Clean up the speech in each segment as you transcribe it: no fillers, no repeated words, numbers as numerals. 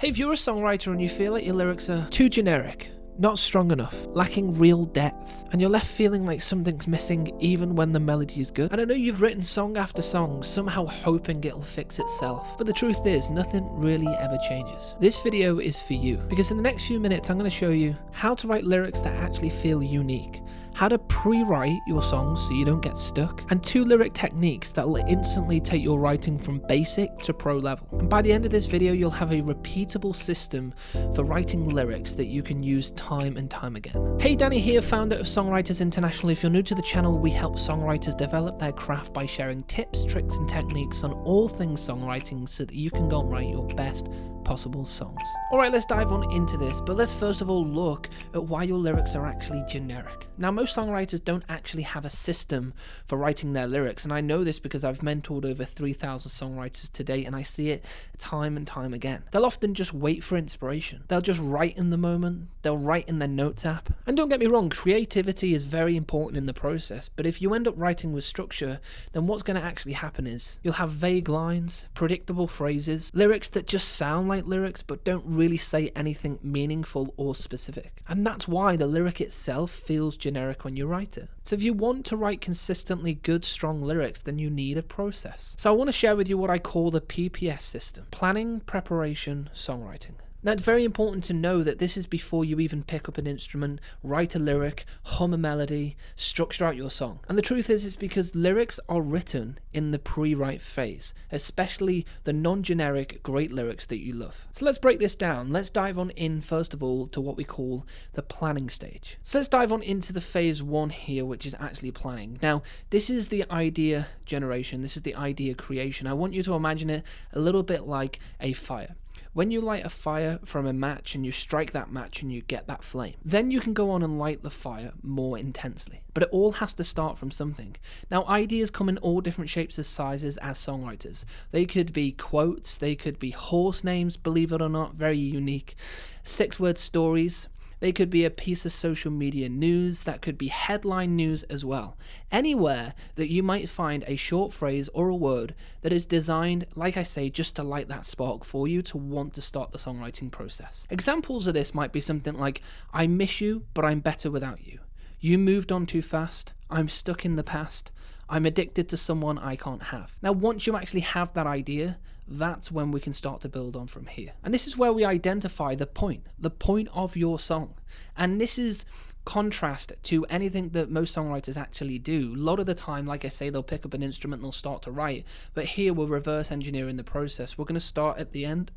Hey, if you're a songwriter and you feel like your lyrics are too generic, not strong enough, lacking real depth, and you're left feeling like something's missing even when the melody is good. And I know you've written song after song, somehow hoping it'll fix itself, but the truth is, nothing really ever changes. This video is for you, because in the next few minutes I'm going to show you how to write lyrics that actually feel unique, how to pre-write your songs so you don't get stuck, and 2 lyric techniques that will instantly take your writing from basic to pro level. And by the end of this video, you'll have a repeatable system for writing lyrics that you can use time and time again. Hey, Danny here, founder of Songwriters International. If you're new to the channel, we help songwriters develop their craft by sharing tips, tricks, and techniques on all things songwriting so that you can go and write your best possible songs. Alright, let's dive on into this, but let's first of all look at why your lyrics are actually generic. Now, most songwriters don't actually have a system for writing their lyrics, and I know this because I've mentored over 3,000 songwriters to date, and I see it time and time again. They'll often just wait for inspiration. They'll just write in the moment, they'll write in their notes app. And don't get me wrong, creativity is very important in the process, but if you end up writing with structure, then what's going to actually happen is you'll have vague lines, predictable phrases, lyrics that just sound like lyrics but don't really say anything meaningful or specific. And that's why the lyric itself feels generic when you write it. So if you want to write consistently good, strong lyrics, then you need a process. So I want to share with you what I call the PPS system: planning, preparation, songwriting. Now, it's very important to know that this is before you even pick up an instrument, write a lyric, hum a melody, structure out your song. And the truth is, it's because lyrics are written in the pre-write phase, especially the non-generic great lyrics that you love. So let's break this down. Let's dive on in, first of all, to what we call the planning stage. So let's dive on into the phase 1 here, which is actually planning. Now, this is the idea generation. This is the idea creation. I want you to imagine it a little bit like a fire. When you light a fire from a match and you strike that match and you get that flame, then you can go on and light the fire more intensely. But it all has to start from something. Now, ideas come in all different shapes and sizes as songwriters. They could be quotes, they could be horse names, believe it or not, very unique, 6-word stories. They could be a piece of social media news, that could be headline news as well. Anywhere that you might find a short phrase or a word that is designed, like I say, just to light that spark for you to want to start the songwriting process. Examples of this might be something like, I miss you, but I'm better without you. You moved on too fast. I'm stuck in the past. I'm addicted to someone I can't have. Now, once you actually have that idea, that's when we can start to build on from here. And this is where we identify the point of your song. And this is contrast to anything that most songwriters actually do. A lot of the time, like I say, they'll pick up an instrument and they'll start to write. But here we're reverse engineering the process. We're going to start at the end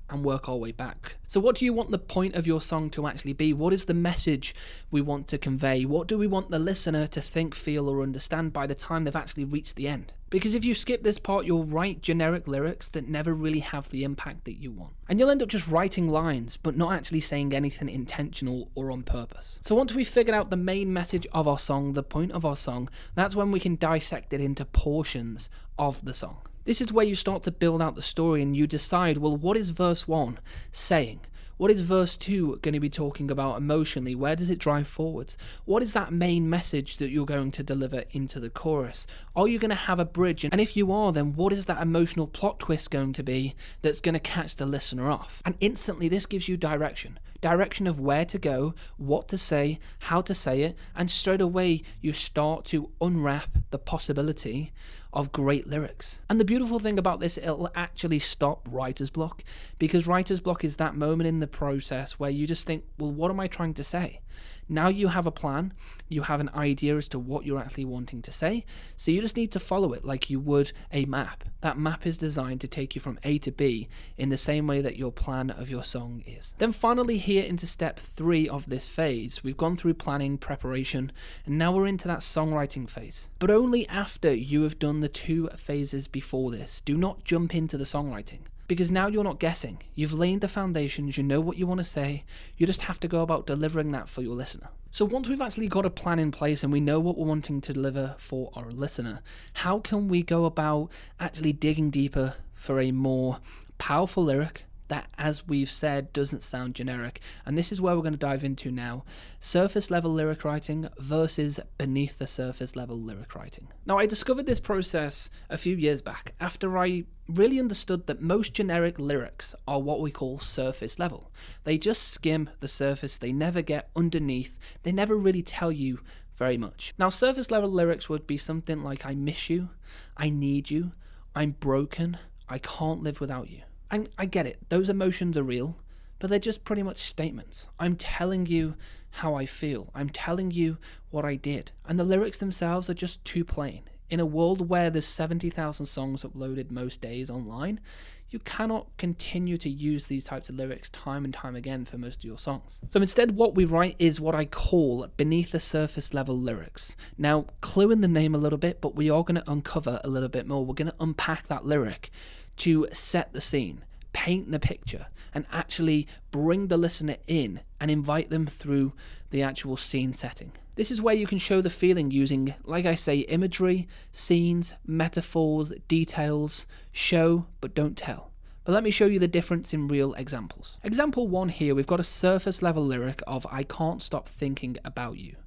and work our way back. So what do you want the point of your song to actually be? What is the message we want to convey? What do we want the listener to think, feel, or understand by the time they've actually reached the end? Because if you skip this part, you'll write generic lyrics that never really have the impact that you want. And you'll end up just writing lines, but not actually saying anything intentional or on purpose. So once we've figured out the main message of our song, the point of our song, that's when we can dissect it into portions of the song. This is where you start to build out the story and you decide, well, what is verse 1 saying? What is verse 2 going to be talking about emotionally? Where does it drive forwards? What is that main message that you're going to deliver into the chorus? Are you going to have a bridge? And if you are, then what is that emotional plot twist going to be that's going to catch the listener off? And instantly this gives you direction. Direction of where to go, what to say, how to say it, and straight away you start to unwrap the possibility of great lyrics. And the beautiful thing about this, it'll actually stop writer's block, because writer's block is that moment in the process where you just think, well, what am I trying to say? Now you have a plan, you have an idea as to what you're actually wanting to say, so you just need to follow it like you would a map. That map is designed to take you from A to B in the same way that your plan of your song is. Then finally here into step 3 of this phase, we've gone through planning, preparation, and now we're into that songwriting phase. But only after you have done the 2 phases before this. Do not jump into the songwriting. Because now you're not guessing. You've laid the foundations, you know what you want to say, you just have to go about delivering that for your listener. So once we've actually got a plan in place and we know what we're wanting to deliver for our listener, how can we go about actually digging deeper for a more powerful lyric that, as we've said, doesn't sound generic. And this is where we're going to dive into now. Surface level lyric writing versus beneath the surface level lyric writing. Now, I discovered this process a few years back after I really understood that most generic lyrics are what we call surface level. They just skim the surface, they never get underneath, they never really tell you very much. Now, surface level lyrics would be something like I miss you, I need you, I'm broken, I can't live without you. And I get it, those emotions are real, but they're just pretty much statements. I'm telling you how I feel. I'm telling you what I did. And the lyrics themselves are just too plain. In a world where there's 70,000 songs uploaded most days online, you cannot continue to use these types of lyrics time and time again for most of your songs. So instead, what we write is what I call beneath the surface level lyrics. Now, clue in the name a little bit, but we are going to uncover a little bit more. We're going to unpack that lyric to set the scene, paint the picture, and actually bring the listener in and invite them through the actual scene setting. This is where you can show the feeling using, like I say, imagery, scenes, metaphors, details, show but don't tell. But let me show you the difference in real examples. Example 1 here, we've got a surface level lyric of I can't stop thinking about you.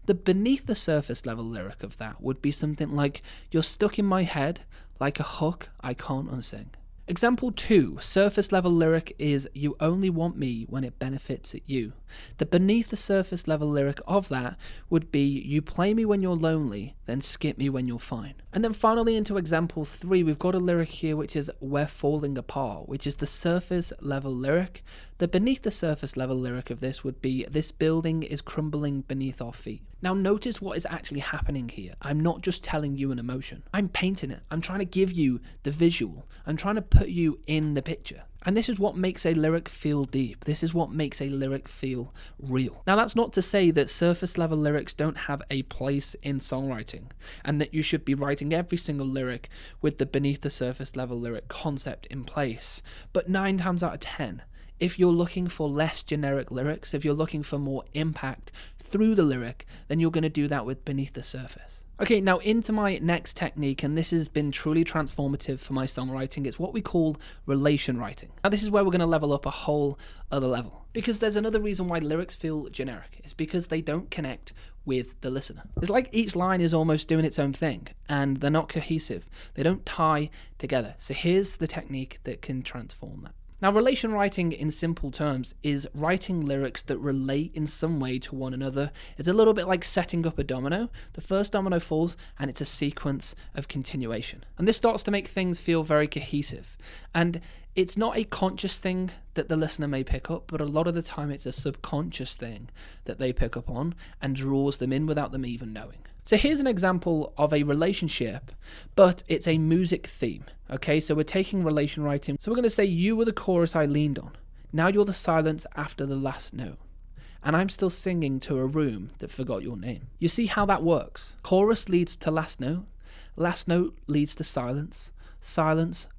The beneath the surface level lyric of that would be something like you're stuck in my head like a hook I can't unsing. Example 2, surface level lyric is you only want me when it benefits you. The beneath the surface level lyric of that would be you play me when you're lonely, then skip me when you're fine. And then finally into example 3, we've got a lyric here which is we're falling apart, which is the surface level lyric. The beneath the surface level lyric of this would be this building is crumbling beneath our feet. Now notice what is actually happening here. I'm not just telling you an emotion. I'm painting it. I'm trying to give you the visual. I'm trying to put you in the picture. And this is what makes a lyric feel deep. This is what makes a lyric feel real. Now that's not to say that surface level lyrics don't have a place in songwriting and that you should be writing every single lyric with the beneath the surface level lyric concept in place. But 9 times out of 10, if you're looking for less generic lyrics, if you're looking for more impact through the lyric, then you're going to do that with beneath the surface. Okay, now into my next technique, and this has been truly transformative for my songwriting. It's what we call relation writing. Now this is where we're going to level up a whole other level, because there's another reason why lyrics feel generic. It's because they don't connect with the listener. It's like each line is almost doing its own thing, and they're not cohesive. They don't tie together. So here's the technique that can transform that. Now, relation writing in simple terms is writing lyrics that relate in some way to one another. It's a little bit like setting up a domino. The first domino falls and it's a sequence of continuation. And this starts to make things feel very cohesive. And it's not a conscious thing that the listener may pick up, but a lot of the time it's a subconscious thing that they pick up on and draws them in without them even knowing. So here's an example of a relationship, but it's a music theme. Okay, so we're taking relation writing. So we're going to say you were the chorus I leaned on. Now you're the silence after the last note. And I'm still singing to a room that forgot your name. You see how that works? Chorus leads to last note leads to silence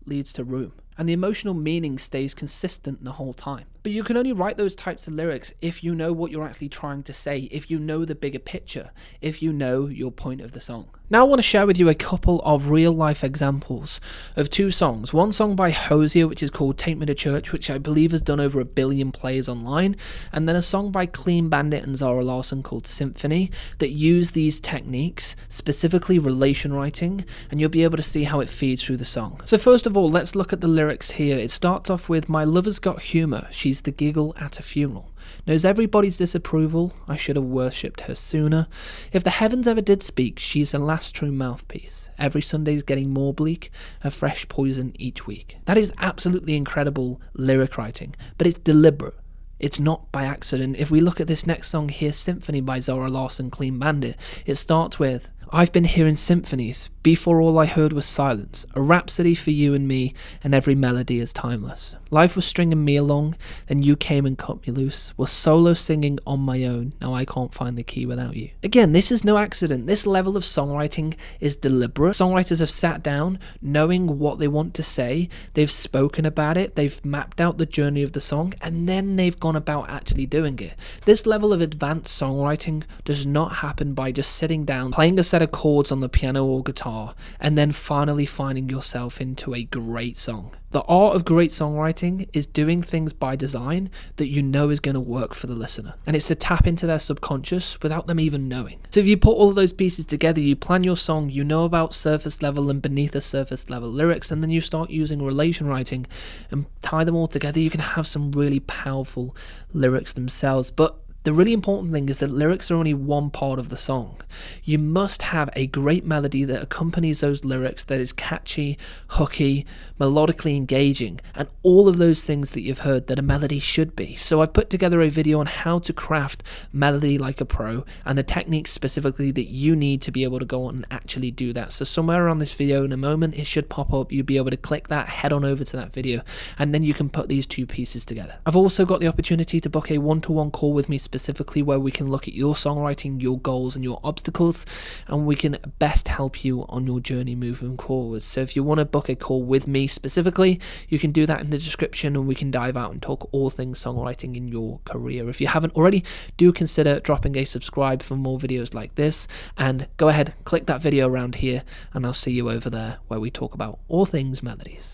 leads to room. And the emotional meaning stays consistent the whole time. But you can only write those types of lyrics if you know what you're actually trying to say, if you know the bigger picture, if you know your point of the song. Now I want to share with you a couple of real life examples of 2 songs. One song by Hozier, which is called Take Me to Church, which I believe has done over 1 billion plays online. And then a song by Clean Bandit and Zara Larsson called Symphony that use these techniques, specifically relation writing, and you'll be able to see how it feeds through the song. So first of all, let's look at the lyrics here. It starts off with, my lover's got humour, she's the giggle at a funeral. Knows everybody's disapproval, I should have worshipped her sooner. If the heavens ever did speak, she's the last true mouthpiece. Every Sunday's getting more bleak, a fresh poison each week. That is absolutely incredible lyric writing, but it's deliberate. It's not by accident. If we look at this next song here, Symphony by Zara Larsson, Clean Bandit, it starts with, I've been hearing symphonies, before all I heard was silence, a rhapsody for you and me, and every melody is timeless. Life was stringing me along, then you came and cut me loose, was solo singing on my own, now I can't find the key without you. Again, this is no accident. This level of songwriting is deliberate. Songwriters have sat down, knowing what they want to say, they've spoken about it, they've mapped out the journey of the song, and then they've gone about actually doing it. This level of advanced songwriting does not happen by just sitting down, playing a set of chords on the piano or guitar, and then finally finding yourself into a great song. The art of great songwriting is doing things by design that you know is going to work for the listener. And it's to tap into their subconscious without them even knowing. So if you put all those pieces together, you plan your song, you know about surface level and beneath the surface level lyrics, and then you start using relation writing and tie them all together, you can have some really powerful lyrics themselves. But the really important thing is that lyrics are only one part of the song. You must have a great melody that accompanies those lyrics that is catchy, hooky, melodically engaging, and all of those things that you've heard that a melody should be. So I've put together a video on how to craft melody like a pro and the techniques specifically that you need to be able to go on and actually do that. So somewhere around this video in a moment, it should pop up. You'll be able to click that, head on over to that video, and then you can put these two pieces together. I've also got the opportunity to book a one-to-one call with me specifically where we can look at your songwriting, your goals and your obstacles, and we can best help you on your journey moving forward. So if you want to book a call with me specifically, you can do that in the description and we can dive out and talk all things songwriting in your career. If you haven't already, do consider dropping a subscribe for more videos like this, and go ahead, click that video around here, and I'll see you over there where we talk about all things melodies.